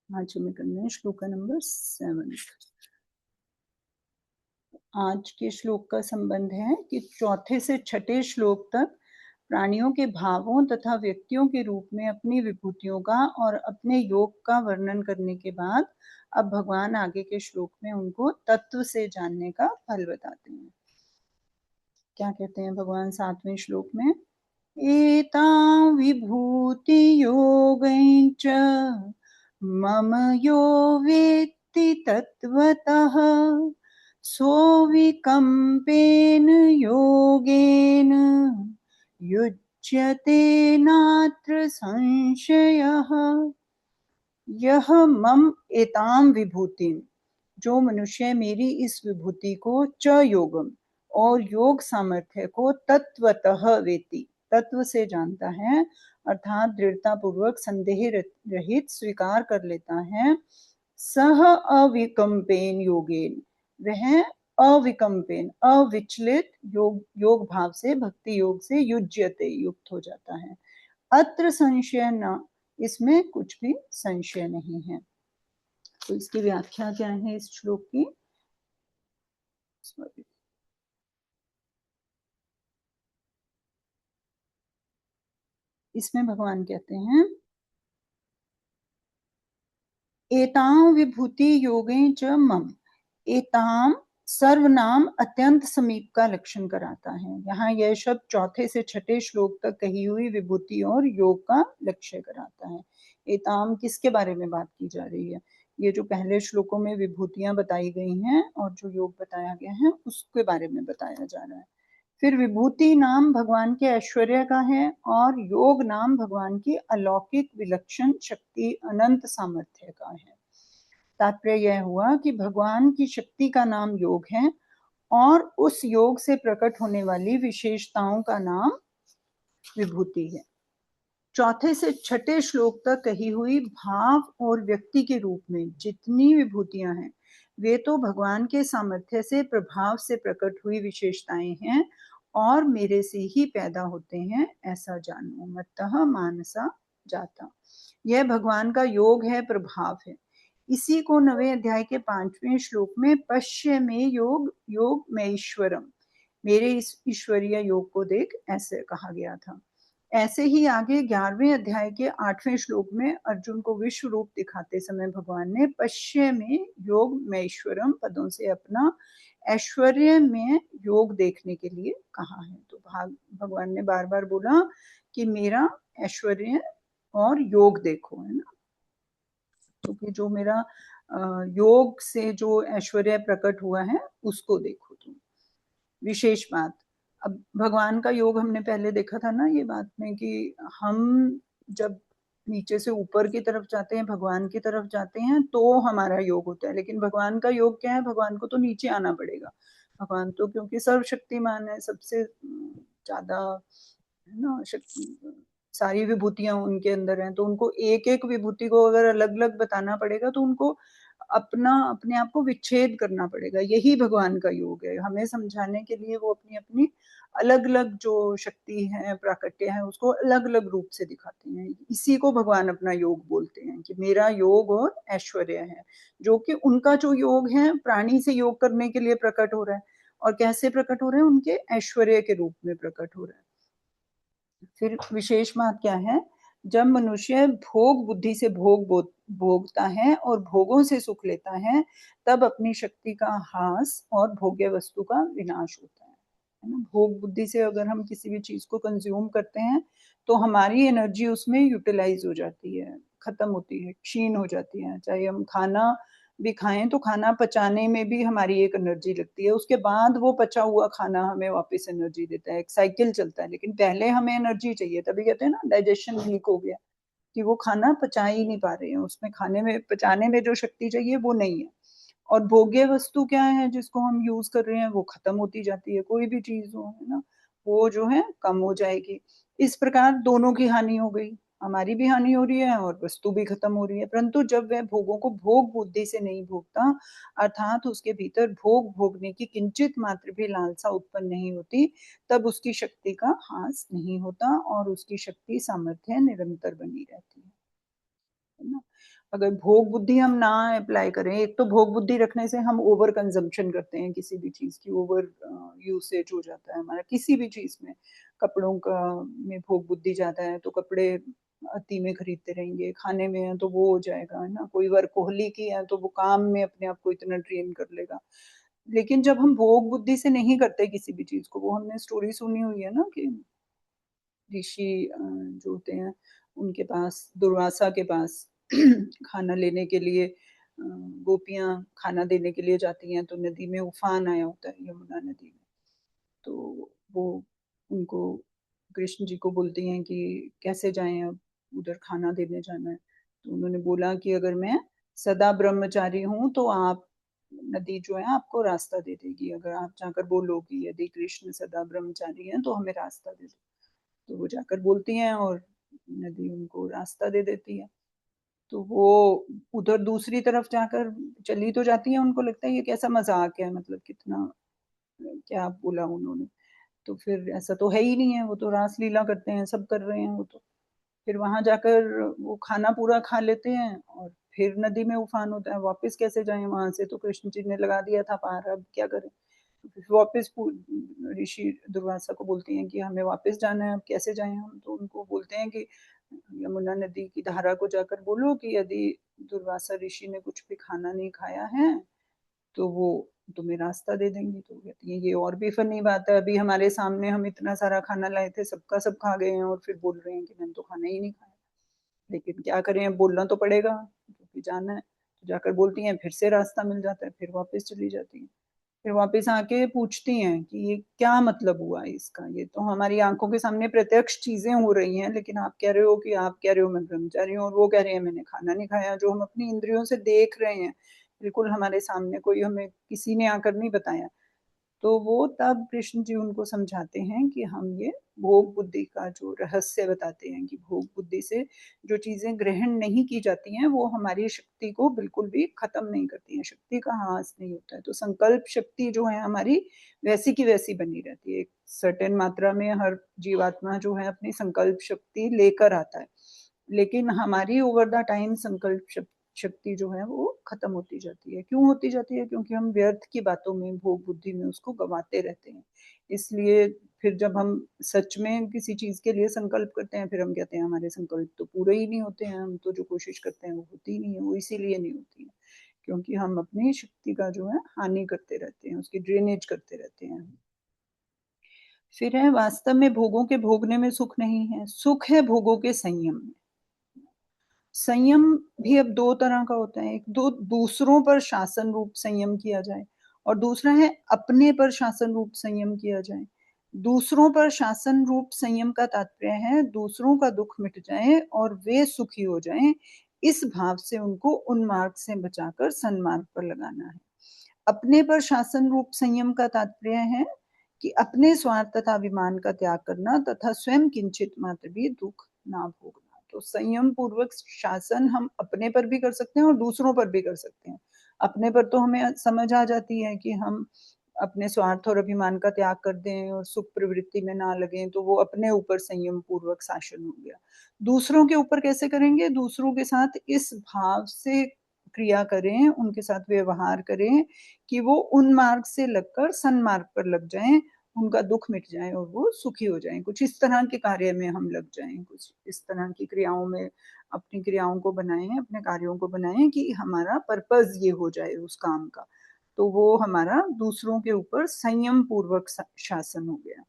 आज हमें करना है श्लोका नंबर 7। आज के श्लोक का संबंध है कि चौथे से छठे श्लोक तक प्राणियों के भावों तथा व्यक्तियों के रूप में अपनी विभूतियों का और अपने योग का वर्णन करने के बाद अब भगवान आगे के श्लोक में उनको तत्व से जानने का फल बताते हैं। क्या कहते हैं भगवान 7वें श्लोक में? एतां विभूति योगैश्च मम यो वेत्ति तत्वतः सोऽविकम्पेन योगेन युज्यते नात्र संशयः। यह मम एताम विभूति, जो मनुष्य मेरी इस विभूति को च योगम और योग सामर्थ्य को तत्वतः वेति, तत्व से जानता है, अर्थात दृढ़ता पूर्वक संदेह रहित स्वीकार कर लेता है। सह अविकम्पेन योगेन, वह अविकम्पेन अविचलित योग भाव से, भक्ति योग से युज्यते, युक्त हो जाता है। अत्र संशय न, इसमें कुछ भी संशय नहीं है। तो इसकी व्याख्या क्या है इस श्लोक की? इसमें भगवान कहते हैं एतां विभूति योगे च मम। एताम सर्वनाम अत्यंत समीप का लक्षण कराता है। यहाँ यह शब्द चौथे से छठे श्लोक तक कही हुई विभूति और योग का लक्ष्य कराता है। एताम किसके बारे में बात की जा रही है? ये जो पहले श्लोकों में विभूतियां बताई गई हैं और जो योग बताया गया है उसके बारे में बताया जा रहा है। फिर विभूति नाम भगवान के ऐश्वर्य का है और योग नाम भगवान की अलौकिक विलक्षण शक्ति अनंत सामर्थ्य का है। तात्पर्य यह हुआ कि भगवान की शक्ति का नाम योग है और उस योग से प्रकट होने वाली विशेषताओं का नाम विभूति है। चौथे से छठे श्लोक तक कही हुई भाव और व्यक्ति के रूप में जितनी विभूतियां हैं वे तो भगवान के सामर्थ्य से, प्रभाव से प्रकट हुई विशेषताएं हैं और मेरे से ही पैदा होते हैं, ऐसा जानो मत्तः मानसा जाता। यह भगवान का योग है, प्रभाव है। इसी को 9वें अध्याय के 5वें श्लोक में पश्य में योग योग में ईश्वरम, मेरे इस ईश्वरीय योग को देख, ऐसे कहा गया था। ऐसे ही आगे 11वें अध्याय के 8वें श्लोक में अर्जुन को विश्व रूप दिखाते समय भगवान ने पश्य में योग में ईश्वरम पदों से अपना ऐश्वर्य में योग देखने के लिए कहा है। तो भगवान ने बार बार बोला कि मेरा ऐश्वर्य और योग देखो, है ना। तो कि जो मेरा योग से जो ऐश्वर्य प्रकट हुआ है उसको देखो तुम। विशेष बात, अब भगवान का योग हमने पहले देखा था ना ये बात में कि हम जब नीचे से ऊपर की तरफ जाते हैं, भगवान की तरफ जाते हैं तो हमारा योग होता है। लेकिन भगवान का योग क्या है? भगवान को तो नीचे आना पड़ेगा। भगवान तो क्योंकि सर्वशक्तिमान है, सबसे ज्यादा, है ना, शक्ति, सारी विभूतियां उनके अंदर हैं, तो उनको एक एक विभूति को अगर अलग अलग बताना पड़ेगा तो उनको अपने आप को विच्छेद करना पड़ेगा। यही भगवान का योग है, हमें समझाने के लिए वो अपनी अपनी अलग अलग जो शक्ति है, प्राकट्य है, उसको अलग अलग रूप से दिखाते हैं। इसी को भगवान अपना योग बोलते हैं कि मेरा योग और ऐश्वर्य है, जो कि उनका जो योग है प्राणी से योग करने के लिए प्रकट हो रहा है। और कैसे प्रकट हो रहे हैं? उनके ऐश्वर्य के रूप में प्रकट हो रहा है। फिर विशेष बात क्या है? जब मनुष्य भोग बुद्धि से भोगता है और भोगों से सुख लेता है, तब अपनी शक्ति का ह्रास और भोग्य वस्तु का विनाश होता है ना। भोग बुद्धि से अगर हम किसी भी चीज को कंज्यूम करते हैं तो हमारी एनर्जी उसमें यूटिलाइज हो जाती है, खत्म होती है, क्षीण हो जाती है। चाहे हम खाना भी खाएं तो खाना पचाने में भी हमारी एक एनर्जी लगती है, उसके बाद वो पचा हुआ खाना हमें वापस एनर्जी देता है, एक साइकिल चलता है। लेकिन पहले हमें एनर्जी चाहिए, तभी कहते हैं ना डाइजेशन वीक हो गया, कि वो खाना पचा ही नहीं पा रहे हैं, उसमें खाने में पचाने में जो शक्ति चाहिए वो नहीं है। और भोग्य वस्तु क्या है जिसको हम यूज कर रहे हैं, वो खत्म होती जाती है। कोई भी चीज हो, है ना, वो जो है कम हो जाएगी। इस प्रकार दोनों की हानि हो गई, हमारी भी हानि हो रही है और वस्तु भी खत्म हो रही है। परंतु जब वह भोगों को भोग बुद्धि से नहीं भोगता, अर्थात उसके भीतर भोग भोगने की किंचित मात्र भी लालसा उत्पन्न नहीं होती, तब उसकी शक्ति का ह्रास नहीं होता और उसकी शक्ति सामर्थ्य निरंतर बनी रहती है ना। अगर भोग बुद्धि हम ना अप्लाई करें, एक तो भोग बुद्धि रखने से हम ओवर कंजम्पशन करते हैं, किसी भी चीज की ओवर यूसेज हो जाता है हमारा, किसी भी चीज में, कपड़ों का में भोग बुद्धि ज्यादा है तो कपड़े अति में खरीदते रहेंगे, खाने में है तो वो हो जाएगा, है ना, कोई वर्कोहली की है तो वो काम में अपने आप को इतना ट्रेन कर लेगा। लेकिन जब हम भोग बुद्धि से नहीं करते किसी भी चीज को, वो हमने स्टोरी सुनी हुई है ना कि ऋषि जो होते हैं उनके पास, दुर्वासा के पास खाना लेने के लिए गोपियां खाना देने के लिए जाती हैं तो नदी में उफान आया होता है, यमुना नदी में। तो वो उनको, कृष्ण जी को बोलती हैं कि कैसे जाएं, अब उधर खाना देने जाना है। तो उन्होंने बोला कि अगर मैं सदा ब्रह्मचारी हूँ तो आप, नदी जो है आपको रास्ता दे देगी, अगर आप जाकर बोलोगी यदि कृष्ण सदा ब्रह्मचारी हैं तो हमें रास्ता दे दो। तो वो जाकर बोलती हैं और नदी उनको रास्ता दे देती है। तो वो उधर दूसरी तरफ जाकर चली तो जाती है, उनको लगता है ये कैसा मजाक है, मतलब कितना क्या बोला उन्होंने, तो फिर ऐसा तो है ही नहीं है, वो तो रासलीला करते हैं, सब कर रहे हैं वो तो। फिर वहां जाकर वो खाना पूरा खा लेते हैं और फिर नदी में उफान होता है, वापस कैसे जाएं वहां से, तो कृष्ण जी ने लगा दिया था पार, अब क्या करें। तो फिर वापस ऋषि दुर्वासा को बोलती हैं कि हमें वापस जाना है, अब कैसे जाएं हम। तो उनको बोलते हैं कि यमुना नदी की धारा को जाकर बोलो कि यदि दुर्वासा ऋषि ने कुछ भी खाना नहीं खाया है तो वो तुम्हें रास्ता दे देंगी। तो कहती है ये और भी फनी बात है, अभी हमारे सामने हम इतना सारा खाना लाए थे, सबका सब खा गए हैं और फिर बोल रहे हैं कि मैंने तो खाना ही नहीं खाया। लेकिन क्या करें, बोलना तो पड़ेगा क्योंकि जाना है। तो जाकर बोलती हैं, फिर से रास्ता मिल जाता है, फिर वापस चली जाती हैं। फिर वापस आके पूछती हैं कि ये क्या मतलब हुआ इसका, ये तो हमारी आंखों के सामने प्रत्यक्ष चीजें हो रही हैं, लेकिन आप कह रहे हो कि, आप कह रहे हो मैं ब्रह्मचारी हूँ और वो कह रहे हैं मैंने खाना नहीं खाया, जो हम अपनी इंद्रियों से देख रहे हैं बिल्कुल हमारे सामने, कोई हमें किसी ने आकर नहीं बताया। तो वो तब कृष्ण जी उनको समझाते हैं कि हम ये भोग बुद्धि का जो रहस्य बताते हैं कि भोग बुद्धि से जो चीजें ग्रहण नहीं की जाती हैं वो हमारी शक्ति को बिल्कुल भी खत्म नहीं करती हैं, शक्ति का ह्रास नहीं होता है। तो संकल्प शक्ति जो है हमारी वैसी की वैसी बनी रहती है, एक सर्टेन मात्रा में हर जीवात्मा जो है अपनी संकल्प शक्ति लेकर आता है, लेकिन हमारी ओवर द टाइम संकल्प शक्ति जो है वो खत्म होती जाती है। क्यों होती जाती है? क्योंकि हम व्यर्थ की बातों में, भोग बुद्धि में उसको गवाते रहते हैं। इसलिए फिर जब हम सच में किसी चीज के लिए संकल्प करते हैं, फिर हम कहते हैं हमारे संकल्प तो पूरे ही नहीं होते हैं, हम तो जो कोशिश करते हैं वो होती ही नहीं है। वो इसीलिए नहीं होती है क्योंकि हम अपनी शक्ति का जो है हानि करते रहते हैं, उसकी ड्रेनेज करते रहते हैं। फिर है, वास्तव में भोगों के भोगने में सुख नहीं है, सुख है भोगों के संयम में। संयम भी अब दो तरह का होता है, एक दो दूसरों पर शासन रूप संयम किया जाए और दूसरा है अपने पर शासन रूप संयम किया जाए। दूसरों पर शासन रूप संयम का तात्पर्य है दूसरों का दुख मिट जाए और वे सुखी हो जाएं, इस भाव से उनको उन मार्ग से बचाकर सन्मार्ग पर लगाना है। अपने पर शासन रूप संयम का तात्पर्य है कि अपने स्वार्थ तथा अभिमान का त्याग करना तथा स्वयं किंचित मात्र भी दुख ना भोगना। तो संयम पूर्वक शासन हम अपने पर भी कर सकते हैं और दूसरों पर भी कर सकते हैं। अपने पर तो हमें समझ आ जाती है कि हम अपने स्वार्थ और अभिमान का त्याग कर दें और सुख प्रवृत्ति में ना लगें, तो वो अपने ऊपर संयम पूर्वक शासन हो गया। दूसरों के ऊपर कैसे करेंगे? दूसरों के साथ इस भाव से क्रिया करें, उनके साथ व्यवहार करें कि वो उन मार्ग से लगकर सन्मार्ग पर लग जाएं, उनका दुख मिट जाए और वो सुखी हो जाएं। कुछ इस तरह के कार्य में हम लग जाएं, कुछ इस तरह की क्रियाओं में अपनी क्रियाओं को बनाएं, अपने कार्यों को बनाएं कि हमारा पर्पस ये हो जाए उस काम का। तो वो हमारा दूसरों के ऊपर संयम पूर्वक शासन हो गया।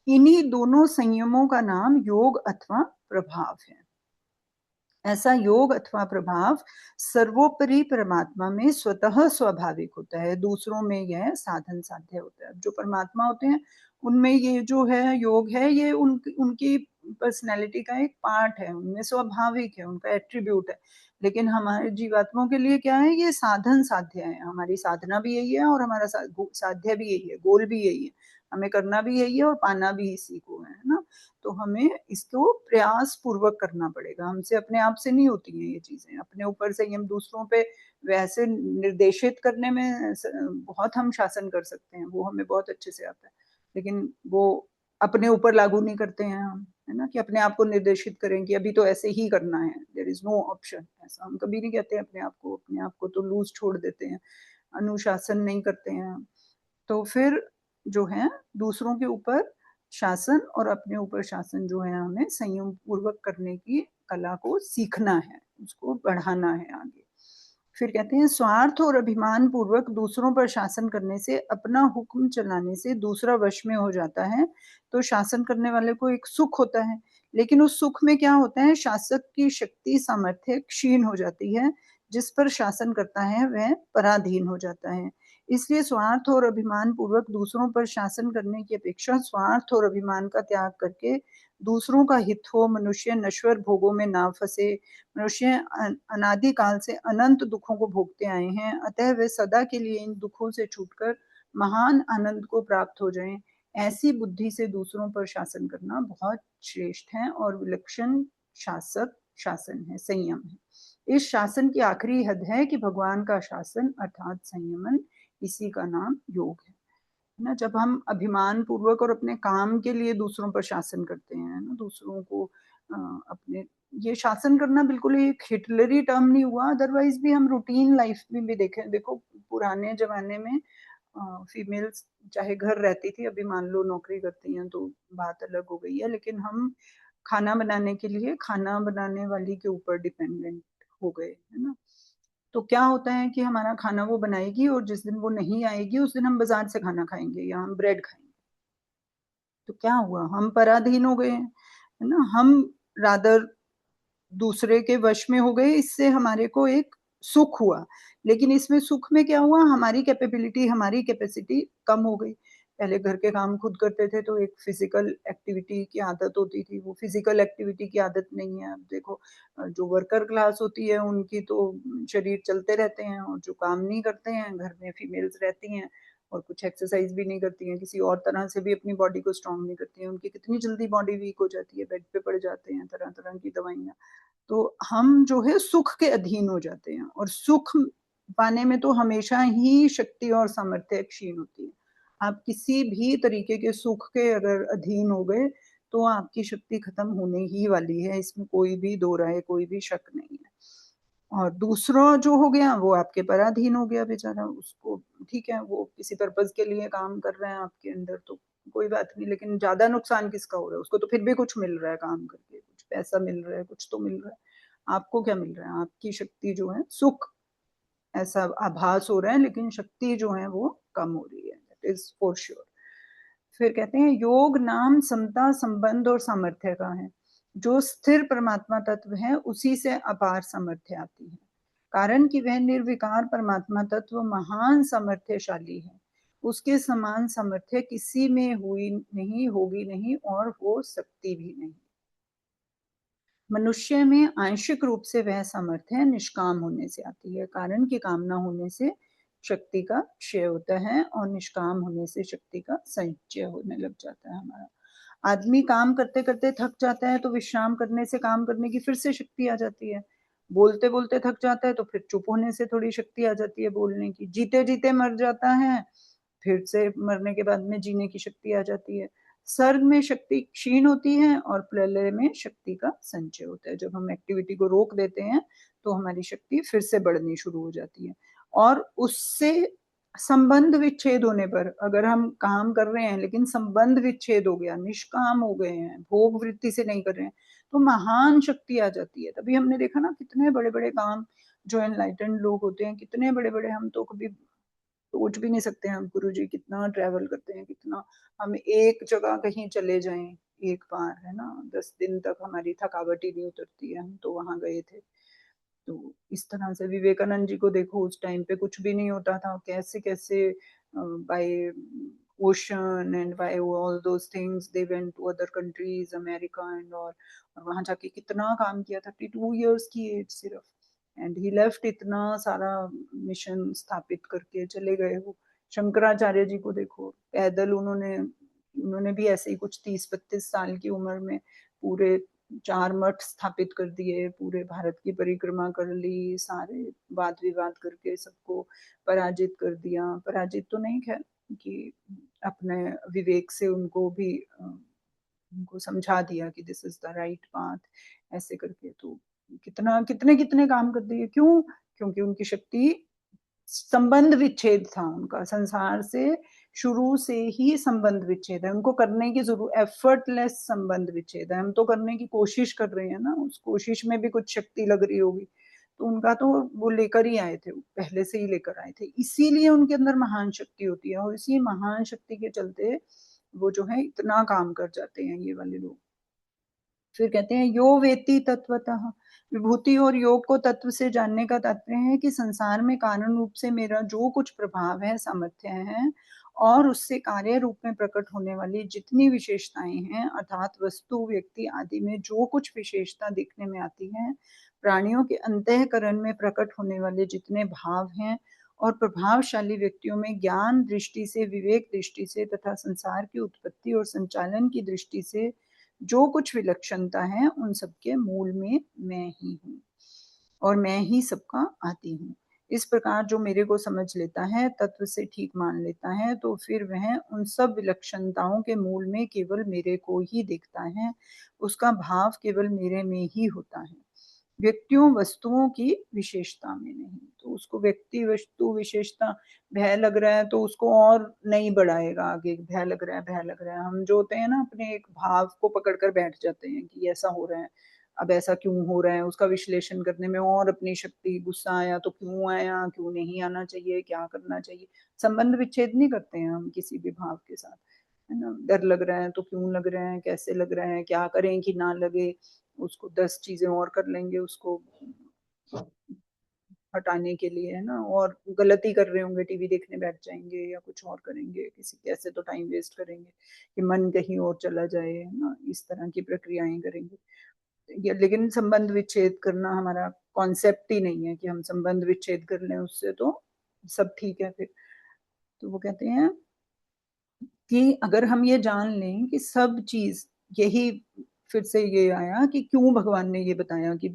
इन्हीं दोनों संयमों का नाम योग अथवा प्रभाव है। ऐसा योग अथवा प्रभाव सर्वोपरि परमात्मा में स्वतः स्वाभाविक होता है, दूसरों में यह साधन साध्य होता है। जो परमात्मा होते हैं उनमें ये जो है योग है, ये उनकी पर्सनैलिटी का एक पार्ट है, उनमें स्वाभाविक है, उनका एट्रीब्यूट है। लेकिन हमारे जीवात्माओं के लिए क्या है? ये साधन साध्य है। हमारी साधना भी यही है और हमारा साध्य भी यही है, गोल भी यही है, हमें करना भी यही है और पाना भी इसी को है ना। तो हमें इसको प्रयास पूर्वक करना पड़ेगा, हमसे अपने आप से नहीं होती हैं ये चीजें। अपने ऊपर संयम दूसरों पे वैसे निर्देशित करने में बहुत हम शासन कर सकते हैं, वो हमें बहुत अच्छे से आता है, लेकिन वो अपने ऊपर लागू नहीं करते हैं हम। है ना, कि अपने आप को निर्देशित करें कि अभी तो ऐसे ही करना है, देयर इज नो ऑप्शन। ऐसा हम कभी नहीं कहते अपने आप को तो लूज छोड़ देते हैं, अनुशासन नहीं करते हैं। तो फिर जो है दूसरों के ऊपर शासन और अपने ऊपर शासन जो है हमें संयम पूर्वक करने की कला को सीखना है, उसको बढ़ाना है आगे। फिर कहते हैं स्वार्थ और अभिमान पूर्वक दूसरों पर शासन करने से, अपना हुक्म चलाने से दूसरा वश में हो जाता है। तो शासन करने वाले को एक सुख होता है, लेकिन उस सुख में क्या होता है, शासक की शक्ति सामर्थ्य क्षीण हो जाती है, जिस पर शासन करता है वह पराधीन हो जाता है। इसलिए स्वार्थ और अभिमान पूर्वक दूसरों पर शासन करने की अपेक्षा स्वार्थ और अभिमान का त्याग करके दूसरों का हित हो, मनुष्य नश्वर भोगों में ना फंसे। मनुष्य अनादिकाल से अनंत दुखों को भोगते आए हैं, अतः वे सदा के लिए इन दुखों से छूटकर महान आनंद को प्राप्त हो जाएं। ऐसी बुद्धि से दूसरों पर शासन करना बहुत श्रेष्ठ है और विलक्षण शासक शासन है, संयम है। इस शासन की आखिरी हद है कि भगवान का शासन अर्थात संयमन, इसी का नाम योग है ना। जब हम अभिमान पूर्वक और अपने काम के लिए दूसरों पर शासन करते हैं ना, दूसरों को अपने, ये शासन करना बिल्कुल एक हिटलरी टर्म नहीं हुआ, अदरवाइज भी हम रूटीन लाइफ में भी देखें, देखो पुराने जमाने में फीमेल्स चाहे घर रहती थी, अभी मान लो नौकरी करती हैं तो बात अलग हो गई है, लेकिन हम खाना बनाने के लिए खाना बनाने वाली के ऊपर डिपेंडेंट हो गए, है ना। तो क्या होता है कि हमारा खाना वो बनाएगी और जिस दिन वो नहीं आएगी उस दिन हम बाजार से खाना खाएंगे या हम ब्रेड खाएंगे। तो क्या हुआ, हम पराधीन हो गए, है ना, हम रादर दूसरे के वश में हो गए, इससे हमारे को एक सुख हुआ। लेकिन इसमें सुख में क्या हुआ, हमारी कैपेबिलिटी, हमारी कैपेसिटी कम हो गई। पहले घर के काम खुद करते थे तो एक फिजिकल एक्टिविटी की आदत होती थी, वो फिजिकल एक्टिविटी की आदत नहीं है। अब देखो जो वर्कर क्लास होती है उनकी तो शरीर चलते रहते हैं, और जो काम नहीं करते हैं घर में फीमेल्स रहती हैं और कुछ एक्सरसाइज भी नहीं करती हैं, किसी और तरह से भी अपनी बॉडी को स्ट्रांग नहीं करती हैं, उनकी कितनी जल्दी बॉडी वीक हो जाती है, बेड पे पड़ जाते हैं, तरह तरह की दवाइयाँ। तो हम जो है सुख के अधीन हो जाते हैं, और सुख पाने में तो हमेशा ही शक्ति और सामर्थ्य क्षीण होती है। आप किसी भी तरीके के सुख के अगर अधीन हो गए तो आपकी शक्ति खत्म होने ही वाली है, इसमें कोई भी दो राय, कोई भी शक नहीं है। और दूसरा जो हो गया वो आपके पराधीन हो गया बेचारा, उसको ठीक है वो किसी पर्पज के लिए काम कर रहे हैं आपके अंदर तो कोई बात नहीं, लेकिन ज्यादा नुकसान किसका हो रहा है, उसको तो फिर भी कुछ मिल रहा है काम करके, कुछ पैसा मिल रहा है, कुछ तो मिल रहा है। आपको क्या मिल रहा है, आपकी शक्ति जो है, सुख ऐसा आभास हो रहा है, लेकिन शक्ति जो है वो कम हो रही है, दैट इज फॉर श्योर। फिर कहते हैं योग नाम समता संबंध और सामर्थ्य का है। जो स्थिर परमात्मा तत्व है उसी से अपार सामर्थ्य आती है, कारण कि वह निर्विकार परमात्मा तत्व महान सामर्थ्यशाली है। उसके समान सामर्थ्य किसी में हुई नहीं, होगी नहीं और हो सकती भी नहीं। मनुष्य में आंशिक रूप से वह सामर्थ्य निष्काम होने से आती है, कारण की कामना होने से शक्ति का क्षय होता है और निष्काम होने से शक्ति का संचय होने लग जाता है हमारा। आदमी काम करते करते थक जाता है तो विश्राम करने से काम करने की फिर से शक्ति आ जाती है। बोलते बोलते थक जाता है तो फिर चुप होने से थोड़ी शक्ति आ जाती है बोलने की। जीते जीते मर जाता है, फिर से मरने के बाद में जीने की शक्ति आ जाती है। सर्ग में शक्ति क्षीण होती है और प्रलय में शक्ति का संचय होता है। जब हम एक्टिविटी को रोक देते हैं तो हमारी शक्ति फिर से बढ़नी शुरू हो जाती है। और उससे संबंध विच्छेद होने पर, अगर हम काम कर रहे हैं लेकिन संबंध विच्छेद हो गया, निष्काम हो गए हैं, भोग वृत्ति से नहीं कर रहे हैं, तो महान शक्ति आ जाती है। तभी हमने देखा ना कितने बड़े बड़े काम जो एनलाइटेंड लोग होते हैं, कितने बड़े बड़े, हम तो कभी सोच भी नहीं सकते हैं, हम गुरु जी कितना ट्रेवल करते हैं, कितना हम एक जगह कहीं चले जाएं एक बार, है ना, 10 दिन तक हमारी थकावट ही नहीं उतरती है, हम तो वहां गए थे। तो इस तरह से विवेकानंद जी को देखो, उस टाइम पे कुछ भी नहीं होता था, कैसे कैसे by ocean and by all those things they went to other countries, America and all, और वहां जाके कितना काम किया, 32 इयर्स की एज सिर्फ, एंड ही लेफ्ट इतना सारा मिशन स्थापित करके चले गए वो। शंकराचार्य जी को देखो, पैदल उन्होंने उन्होंने भी ऐसे ही कुछ 30-32 साल की उम्र में पूरे 4 मठ स्थापित कर दिए, पूरे भारत की परिक्रमा कर ली, सारे वाद विवाद करके सबको पराजित कर दिया। पराजित तो नहीं, खैर कि अपने विवेक से उनको भी उनको समझा दिया कि this is the right path, ऐसे करके। तो कितना कितने-कितने काम कर दिए, क्यों? क्योंकि उनकी शक्ति, संबंध विच्छेद था उनका, संसार से शुरू से ही संबंध विच्छेद है, उनको करने की एफर्टलेस संबंध विच्छेद है। हम तो करने की कोशिश कर रहे हैं ना, उस कोशिश में भी कुछ शक्ति लग रही होगी, तो उनका तो वो लेकर ही आए थे, पहले से ही लेकर आए थे। इसीलिए उनके अंदर महान शक्ति होती है, और इसी महान शक्ति के चलते वो जो है इतना काम कर जाते हैं ये वाले लोग। फिर कहते हैं यो वेत्ति तत्वतः। विभूति और योग को तत्व से जानने का तात्पर्य है कि संसार में कारण रूप से मेरा जो कुछ प्रभाव है, सामर्थ्य है, और उससे कार्य रूप में प्रकट होने वाली जितनी विशेषताएं हैं, अर्थात वस्तु, व्यक्ति आदि में जो कुछ विशेषता दिखने में आती है, प्राणियों के अंतःकरण में प्रकट होने वाले जितने भाव हैं, और प्रभावशाली व्यक्तियों में ज्ञान दृष्टि से, विवेक दृष्टि से तथा संसार की उत्पत्ति और संचालन की दृष्टि से जो कुछ विलक्षणता है, उन सबके मूल में मैं ही हूँ, और मैं ही सबका आदि हूँ। इस प्रकार जो मेरे को समझ लेता है, तत्व से ठीक मान लेता है, तो फिर वह उन सब विलक्षणताओं के मूल में केवल मेरे को ही देखता है, उसका भाव केवल मेरे में ही होता है, व्यक्तियों वस्तुओं की विशेषता में नहीं। तो उसको व्यक्ति वस्तु विशेषता भय लग रहा है, तो उसको और नहीं बढ़ाएगा आगे, भय लग रहा है, भय लग रहा है। हम जो होते हैं ना, अपने एक भाव को पकड़ कर बैठ जाते हैं कि ऐसा हो रहा है, अब ऐसा क्यों हो रहा है, उसका विश्लेषण करने में और अपनी शक्ति, गुस्सा आया तो क्यों आया, क्यों नहीं आना चाहिए, क्या करना चाहिए। संबंध विच्छेद नहीं करते हैं हम किसी भी भाव के साथ, है ना। डर लग रहा है तो क्यों लग रहा है, कैसे लग रहा है, क्या करें कि ना लगे, उसको 10 चीजें और कर लेंगे उसको हटाने के लिए, है ना। और गलती कर रहे होंगे, टीवी देखने बैठ जाएंगे या कुछ और करेंगे, किसी कैसे तो टाइम वेस्ट करेंगे कि मन कहीं और चला जाए, है ना। इस तरह की प्रक्रियाएं करेंगे। लेकिन संबंध विच्छेद करना हमारा कॉन्सेप्ट ही नहीं है कि हम संबंध विच्छेद कर लें उससे, तो सब ठीक है फिर। तो वो कहते हैं कि अगर हम ये जान लें कि सब चीज यही, फिर से ये आया कि क्यों भगवान ने ये बताया कि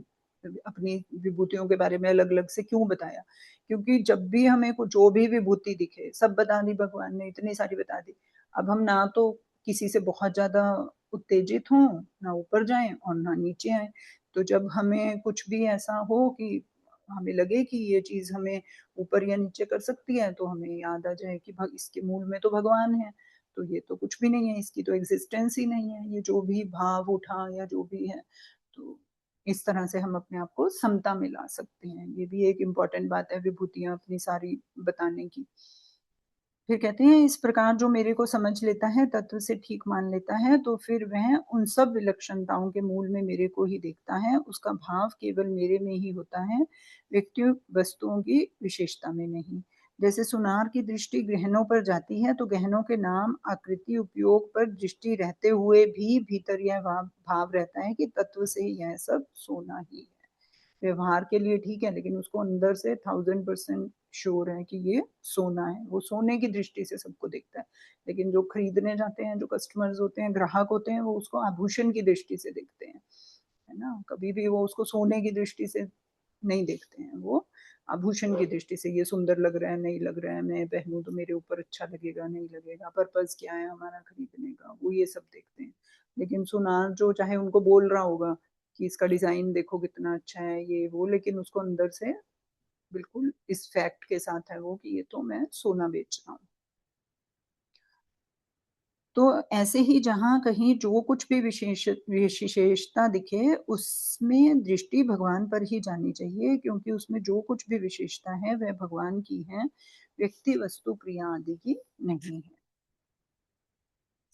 अपनी विभूतियों के बारे में अलग अलग से क्यों बताया, क्योंकि जब भी हमें को जो भी विभूति दिखे, सब बता दी भगवान ने, इतनी सारी बता दी। अब हम ना तो किसी से बहुत ज्यादा उत्तेजित हों, ना ऊपर जाएं और ना नीचे आए। तो जब हमें कुछ भी ऐसा हो कि हमें लगे कि ये चीज हमें ऊपर या नीचे कर सकती है, तो हमें याद आ जाए कि इसके मूल में तो भगवान है, तो ये तो कुछ भी नहीं है, इसकी तो एग्जिस्टेंस ही नहीं है, ये जो भी भाव उठा या जो भी है। तो इस तरह से हम अपने आप को समता में ला सकते हैं। ये भी एक इम्पॉर्टेंट बात है विभूतियां अपनी सारी बताने की। फिर कहते हैं इस प्रकार जो मेरे को समझ लेता है, तत्व से ठीक मान लेता है, तो फिर वह उन सब विलक्षणताओं के मूल में मेरे को ही देखता है, उसका भाव केवल मेरे में ही होता है, व्यक्ति वस्तुओं की विशेषता में नहीं। जैसे सुनार की दृष्टि गहनों पर जाती है, तो गहनों के नाम, आकृति, उपयोग पर दृष्टि रहते हुए भी भीतर यह भाव रहता है कि तत्व से यह सब सोना ही है। व्यवहार के लिए ठीक है, लेकिन उसको अंदर से 1000% श्योर है कि ये सोना है। वो सोने की दृष्टि से सबको देखता है। लेकिन जो खरीदने जाते हैं, जो कस्टमर्स होते हैं, ग्राहक होते हैं, वो उसको आभूषण की दृष्टि से देखते हैं, है ना। कभी भी वो उसको सोने की दृष्टि से नहीं देखते हैं, वो आभूषण की दृष्टि से, ये सुंदर लग रहा है, नहीं लग रहा है, मैं पहनूं तो मेरे ऊपर अच्छा लगेगा, नहीं लगेगा, पर्पज क्या है हमारा खरीदने का, वो ये सब देखते हैं। लेकिन सुनार जो चाहे उनको बोल रहा होगा कि इसका डिजाइन देखो कितना अच्छा है, ये वो, लेकिन उसको अंदर से बिल्कुल इस फैक्ट के साथ है वो कि ये तो मैं सोना बेच रहा हूँ। तो ऐसे ही जहाँ कहीं जो कुछ भी विशेषता दिखे, उसमें दृष्टि भगवान पर ही जानी चाहिए, क्योंकि उसमें जो कुछ भी विशेषता है वह भगवान की है, व्यक्ति, वस्तु, क्रिया आदि की नहीं है।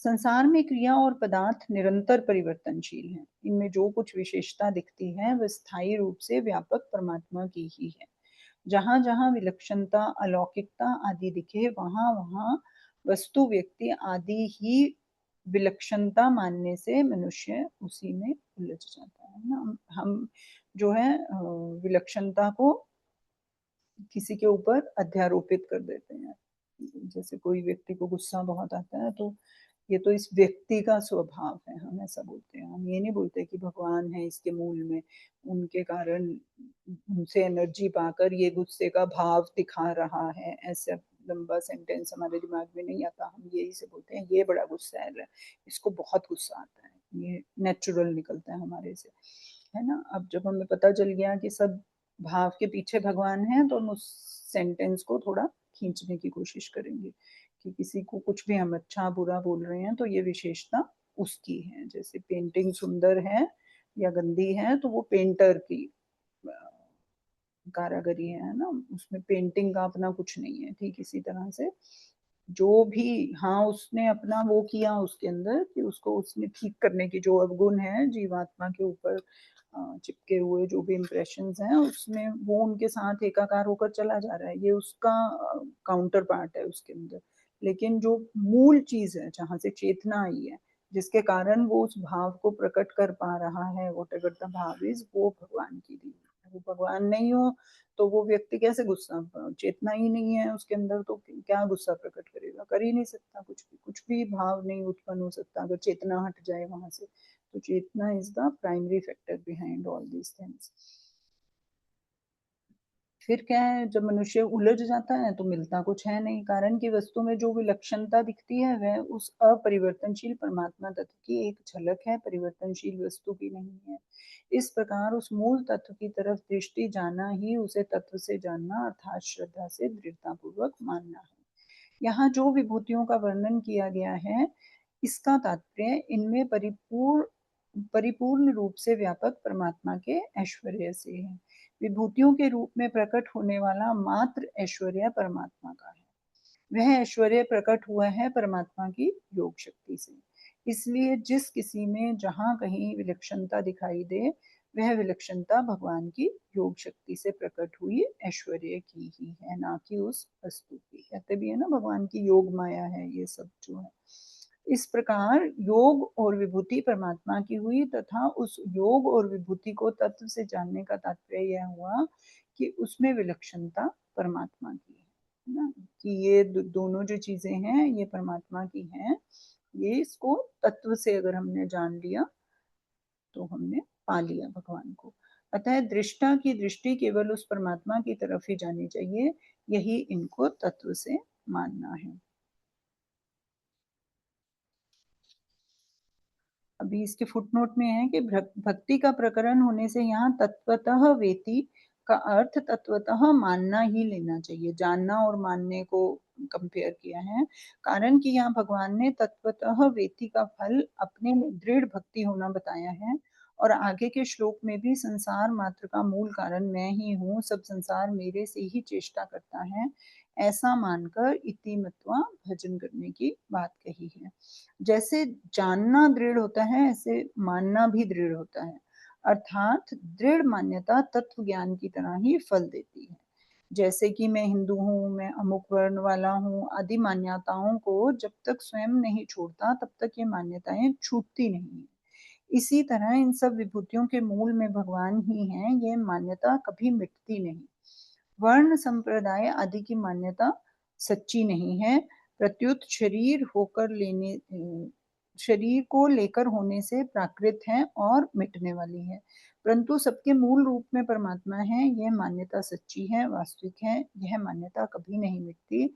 संसार में क्रिया और पदार्थ निरंतर परिवर्तनशील हैं। इनमें जो कुछ विशेषता दिखती है वह स्थायी रूप से व्यापक परमात्मा की ही है। जहाँ जहाँ विलक्षणता, अलौकिकता आदि दिखे, वहाँ वहाँ वस्तु, व्यक्ति आदि ही विलक्षणता मानने से मनुष्य उसी में उलझ जाता है ना। हम जो है विलक्षणता को किसी के ऊपर अध्यारोपित कर देते हैं। जैसे कोई व्यक्ति को गुस्सा बहुत आता है, तो ये तो इस व्यक्ति का स्वभाव है, हम ऐसा बोलते हैं। हम ये नहीं बोलते कि भगवान है इसके मूल में, उनके कारण उनसे एनर्जी पाकर ये गुस्से का भाव दिखा रहा है। ऐसा लंबा सेंटेंस हमारे दिमाग में नहीं आता, हम यही से बोलते हैं ये बड़ा गुस्सा है, इसको बहुत गुस्सा आता है, ये नेचुरल निकलता है हमारे से, है ना? अब जब हमें पता चल गया कि सब भाव के पीछे भगवान है, तो हम उस सेंटेंस को थोड़ा खींचने की कोशिश करेंगे कि किसी को कुछ भी हम अच्छा बुरा बोल रहे हैं तो ये विशेषता उसकी है। जैसे पेंटिंग सुंदर है या गंदी है तो वो पेंटर की कारागरी है ना, उसमें पेंटिंग का अपना कुछ नहीं है। ठीक इसी तरह से जो भी, हाँ, उसने अपना वो किया उसके अंदर कि उसको उसने ठीक करने की जो अवगुण है जीवात्मा के ऊपर चिपके हुए जो भी इम्प्रेशंस हैं उसमें वो उनके साथ एकाकार होकर चला जा रहा है, ये उसका काउंटर पार्ट है उसके अंदर। लेकिन जो मूल चीज है जहां से चेतना आई है, जिसके कारण वो उस भाव को प्रकट कर पा रहा है, वॉट एवर द भाव इज, वो भगवान की दी है। वो भगवान नहीं हो तो वो व्यक्ति कैसे गुस्सा, चेतना ही नहीं है उसके अंदर तो क्या गुस्सा प्रकट करेगा, कर ही नहीं सकता, कुछ भी भाव नहीं उत्पन्न हो सकता अगर चेतना हट जाए वहां से। तो chetna is the primary factor behind all these things. फिर क्या है, जब मनुष्य उलझ जाता है तो मिलता कुछ है नहीं, कारण की वस्तु में जो विलक्षणता दिखती है वह उस अपरिवर्तनशील परमात्मा तत्व की एक झलक है, परिवर्तनशील वस्तु की नहीं है। इस प्रकार उस मूल तत्व की तरफ दृष्टि जाना ही उसे तत्व से जानना अर्थात श्रद्धा से दृढ़ता पूर्वक मानना है। यहाँ जो विभूतियों का वर्णन किया गया है, इसका तात्पर्य इनमें परिपूर्ण रूप से व्यापक परमात्मा के ऐश्वर्य से है। विभूतियों के रूप में प्रकट होने वाला मात्र ऐश्वर्य परमात्मा का है। वह ऐश्वर्य प्रकट हुआ है परमात्मा की योग शक्ति से। इसलिए जिस किसी में जहां कहीं विलक्षणता दिखाई दे, वह विलक्षणता भगवान की योग शक्ति से प्रकट हुई ऐश्वर्य की ही है, ना कि उस वस्तु की। कहते भी है ना, भगवान की योग माया है ये सब जो है। इस प्रकार योग और विभूति परमात्मा की हुई, तथा उस योग और विभूति को तत्व से जानने का तात्पर्य यह हुआ कि उसमें विलक्षणता परमात्मा की है ना, कि ये दोनों जो चीजें हैं ये परमात्मा की हैं। ये इसको तत्व से अगर हमने जान लिया तो हमने पा लिया भगवान को। अतः दृष्टा की दृष्टि केवल उस परमात्मा की तरफ ही जानी चाहिए, यही इनको तत्व से मानना है। अभी इसके फुटनोट में है कि भक्ति का प्रकरण होने से यहाँ तत्वतः वेति का अर्थ तत्वतः मानना ही लेना चाहिए। जानना और मानने को कंपेयर किया है, कारण कि यहाँ भगवान ने तत्वतः वेति का फल अपने दृढ़ भक्ति होना बताया है। और आगे के श्लोक में भी संसार मात्र का मूल कारण मैं ही हूँ, सब संसार मेरे से ही चेष्टा करता है, ऐसा मानकर इति मत्वा भजन करने की बात कही है। जैसे जानना दृढ़ होता है, ऐसे मानना भी दृढ़ होता है। अर्थात दृढ़ मान्यता तत्व ज्ञान की तरह ही फल देती है। जैसे कि मैं हिंदू हूँ, मैं अमुक वर्ण वाला हूँ आदि मान्यताओं को जब तक स्वयं नहीं छोड़ता तब तक ये मान्यताएं छूटती नहीं है। इसी तरह इन सब विभूतियों के मूल में भगवान ही है, ये मान्यता कभी मिटती नहीं। वर्ण संप्रदाय आदि की मान्यता सच्ची नहीं है, प्रत्युत शरीर को लेकर होने से प्राकृत है और मिटने वाली है। परंतु सबके मूल रूप में परमात्मा है, यह मान्यता सच्ची है, वास्तविक है। यह मान्यता कभी नहीं मिटती,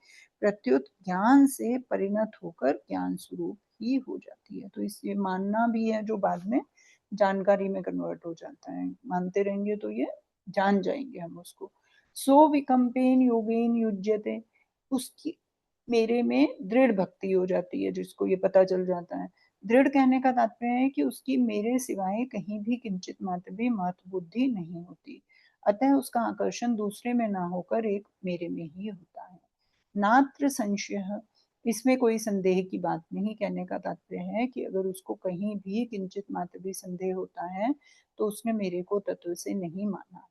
प्रत्युत ज्ञान से परिणत होकर ज्ञान स्वरूप ही हो जाती है। तो इसलिए मानना भी है जो बाद में जानकारी में कन्वर्ट हो जाता है। मानते रहेंगे तो ये जान जाएंगे हम उसको। सो विकम्पेन योगेन युज्यते, उसकी मेरे में दृढ़ भक्ति हो जाती है, जिसको ये पता चल जाता है। दृढ़ कहने का तात्पर्य है कि उसकी मेरे सिवाय कहीं भी किंचित मात्र भी महत्व बुद्धि नहीं होती, अतः उसका आकर्षण दूसरे में ना होकर एक मेरे में ही होता है। नात्र संशय, इसमें कोई संदेह की बात नहीं। कहने का तात्पर्य है कि अगर उसको कहीं भी किंचित मात्र भी संदेह होता है तो उसने मेरे को तत्व से नहीं माना,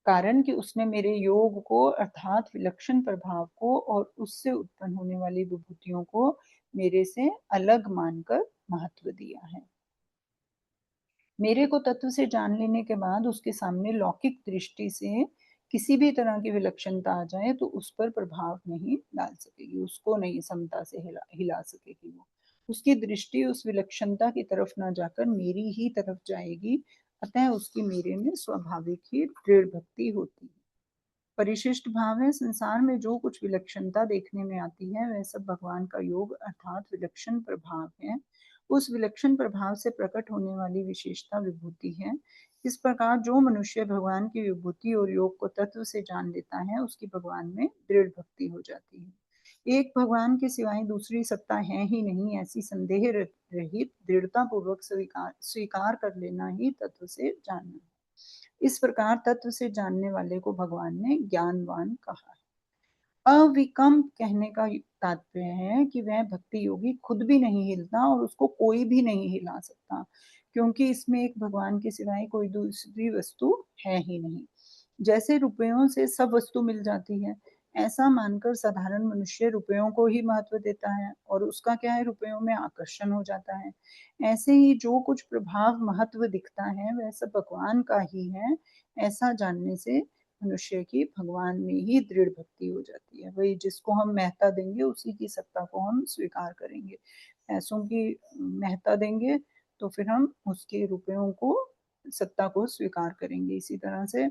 कारण कि उसने मेरे योग को अर्थात विलक्षण प्रभाव को और उससे उत्पन्न होने वाली विभूतियों को मेरे से अलग मानकर महत्व दिया है। मेरे को तत्व से जान लेने के बाद उसके सामने लौकिक दृष्टि से किसी भी तरह की विलक्षणता आ जाए तो उस पर प्रभाव नहीं डाल सकेगी, उसको नहीं समता से हिला सकेगी। वो उसकी दृष्टि उस विलक्षणता की तरफ ना जाकर मेरी ही तरफ जाएगी, अतः उसकी मेरे में स्वाभाविक ही दृढ़ भक्ति होती है। परिशिष्ट भाव है, संसार में जो कुछ विलक्षणता देखने में आती है वह सब भगवान का योग अर्थात विलक्षण प्रभाव है, उस विलक्षण प्रभाव से प्रकट होने वाली विशेषता विभूति है। इस प्रकार जो मनुष्य भगवान की विभूति और योग को तत्व से जान लेता है, उसकी भगवान में दृढ़ भक्ति हो जाती है। एक भगवान के सिवाय दूसरी सत्ता है ही नहीं, ऐसी संदेह रहित दृढ़ता पूर्वक स्वीकार कर लेना ही तत्व से जानना है। इस प्रकार तत्व से जानने वाले को भगवान ने ज्ञानवान कहा है। अविकम्प कहने का तात्पर्य है कि वह भक्ति योगी खुद भी नहीं हिलता और उसको कोई भी नहीं हिला सकता, क्योंकि इसमें एक भगवान के सिवाय कोई दूसरी वस्तु है ही नहीं। जैसे रुपयों से सब वस्तु मिल जाती है, ऐसा मानकर साधारण मनुष्य रुपयों को ही महत्व देता है और उसका क्या है, रुपयों में आकर्षण हो जाता है। ऐसे ही जो कुछ प्रभाव महत्व दिखता है वह सब भगवान का ही है, ऐसा जानने से मनुष्य की भगवान में ही दृढ़ भक्ति हो जाती है। वही जिसको हम महत्ता देंगे उसी की सत्ता को हम स्वीकार करेंगे। पैसों की महत्ता देंगे तो फिर हम उसके रुपयों को सत्ता को स्वीकार करेंगे। इसी तरह से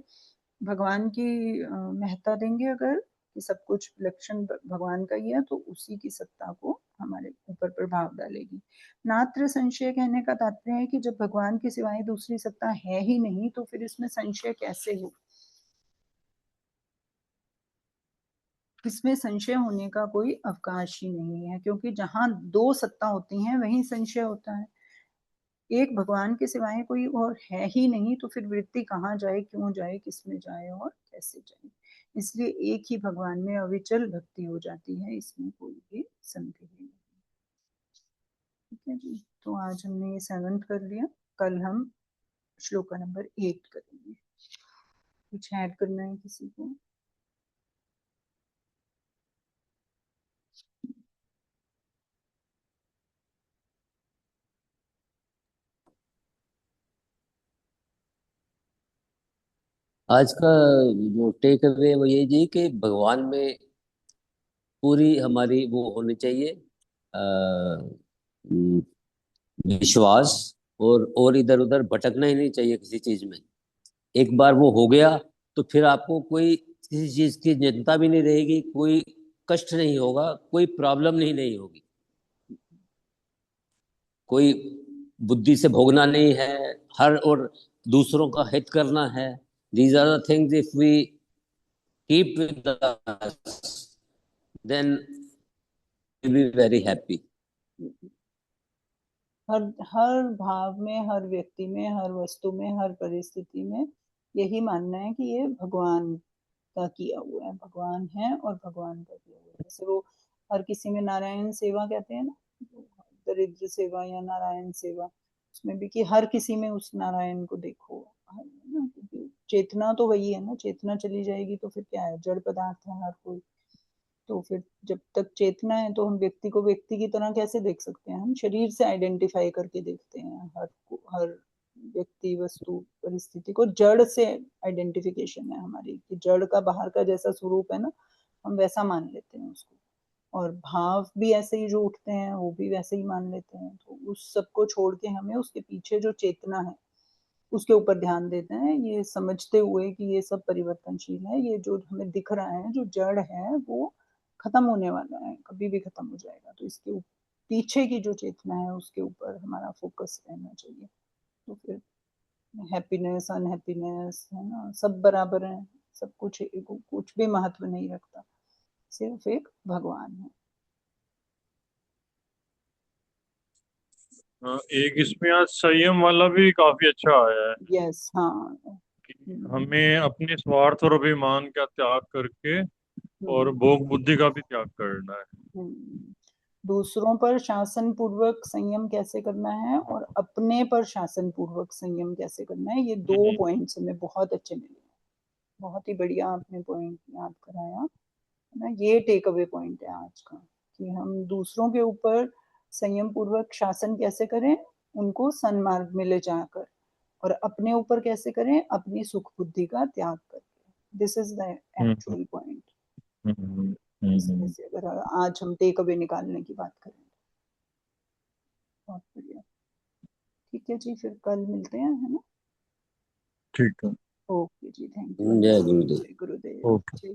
भगवान की महत्ता देंगे अगर कि सब कुछ लक्षण भगवान का ही है, तो उसी की सत्ता को हमारे ऊपर प्रभाव डालेगी। नात्र संशय कहने का तात्पर्य है कि जब भगवान के सिवाय दूसरी सत्ता है ही नहीं, तो फिर इसमें संशय कैसे हो। इसमें संशय होने का कोई अवकाश ही नहीं है, क्योंकि जहां दो सत्ता होती हैं वहीं संशय होता है। एक भगवान के सिवाय कोई और है ही नहीं, तो फिर वृत्ति कहाँ जाए, क्यों जाए, किसमें जाए और कैसे जाए। इसलिए एक ही भगवान में अविचल भक्ति हो जाती है, इसमें कोई भी संदेह नहीं। ठीक है जी, तो आज हमने ये 7th कर लिया। कल हम श्लोक नंबर 8 करेंगे। कुछ ऐड करना है किसी को? आज का जो टेक अवे वो ये जी कि भगवान में पूरी हमारी वो होनी चाहिए, विश्वास। और इधर उधर भटकना ही नहीं चाहिए किसी चीज में। एक बार वो हो गया तो फिर आपको कोई किसी चीज की चिंता भी नहीं रहेगी, कोई कष्ट नहीं होगा, कोई प्रॉब्लम नहीं होगी, कोई बुद्धि से भोगना नहीं है, हर और दूसरों का हित करना है। These are the things if we keep with us, then we'll be very happy. हर हर भाव में, हर व्यक्ति में, हर वस्तु में, हर परिस्थिति में यही मानना है कि ये भगवान का किया हुआ है, भगवान है और भगवान का किया हुआ है। जैसे वो हर किसी में नारायण सेवा कहते हैं ना, दरिद्र सेवा या नारायण सेवा, उसमें भी कि हर किसी में उस नारायण को देखो। चेतना तो वही है ना, चेतना चली जाएगी तो फिर क्या है, जड़ पदार्थ है हर कोई। तो फिर जब तक चेतना है तो हम व्यक्ति को व्यक्ति की तरह कैसे देख सकते हैं, हम शरीर से आइडेंटिफाई करके देखते हैं हर व्यक्ति, वस्तु, परिस्थिति को जड़ से आइडेंटिफिकेशन है हमारी, कि जड़ का बाहर का जैसा स्वरूप है ना, हम वैसा मान लेते हैं उसको। और भाव भी ऐसे ही जो उठते हैं वो भी वैसे ही मान लेते हैं। तो उस सब को छोड़ के हमें उसके पीछे जो चेतना है उसके ऊपर ध्यान देते हैं, ये समझते हुए कि ये सब परिवर्तनशील है, ये जो हमें दिख रहा है जो जड़ है वो खत्म होने वाला है, कभी भी खत्म हो जाएगा। तो इसके पीछे की जो चेतना है उसके ऊपर हमारा फोकस रहना चाहिए। तो फिर हैप्पीनेस, अनहैप्पीनेस है ना, सब बराबर है, सब कुछ कुछ भी महत्व नहीं रखता, सिर्फ एक भगवान है। हाँ, एक इसमें आज संयम वाला भी काफी अच्छा आया है यस, हाँ। कि हमें अपने स्वार्थ और अभिमान का त्याग करके और हम्म, भोग बुद्धि का भी त्याग करना है। दूसरों पर शासन पूर्वक संयम कैसे करना है और अपने पर शासन पूर्वक संयम कैसे करना है, ये दो हम्म, पॉइंट्स हमें बहुत अच्छे मिले। बहुत ही बढ़िया आपने पॉइंट याद कराया है ना। ये टेक अवे पॉइंट है आज का, कि हम दूसरों के ऊपर संयम पूर्वक शासन कैसे करें, उनको सन्मार्ग में ले जाकर, और अपने ऊपर कैसे करें, अपनी सुख बुद्धि का त्याग करके। This is the hmm, actual point. हम्म, इस तरह हम्म, से अगर आज हम टेक अवे निकालने की बात करें, बहुत बढ़िया। ठीक है जी, फिर कल मिलते हैं, है ना। ठीक है। Okay ji, thank you. जय गुरुदेव। जय गुरुदेव। ओके। जय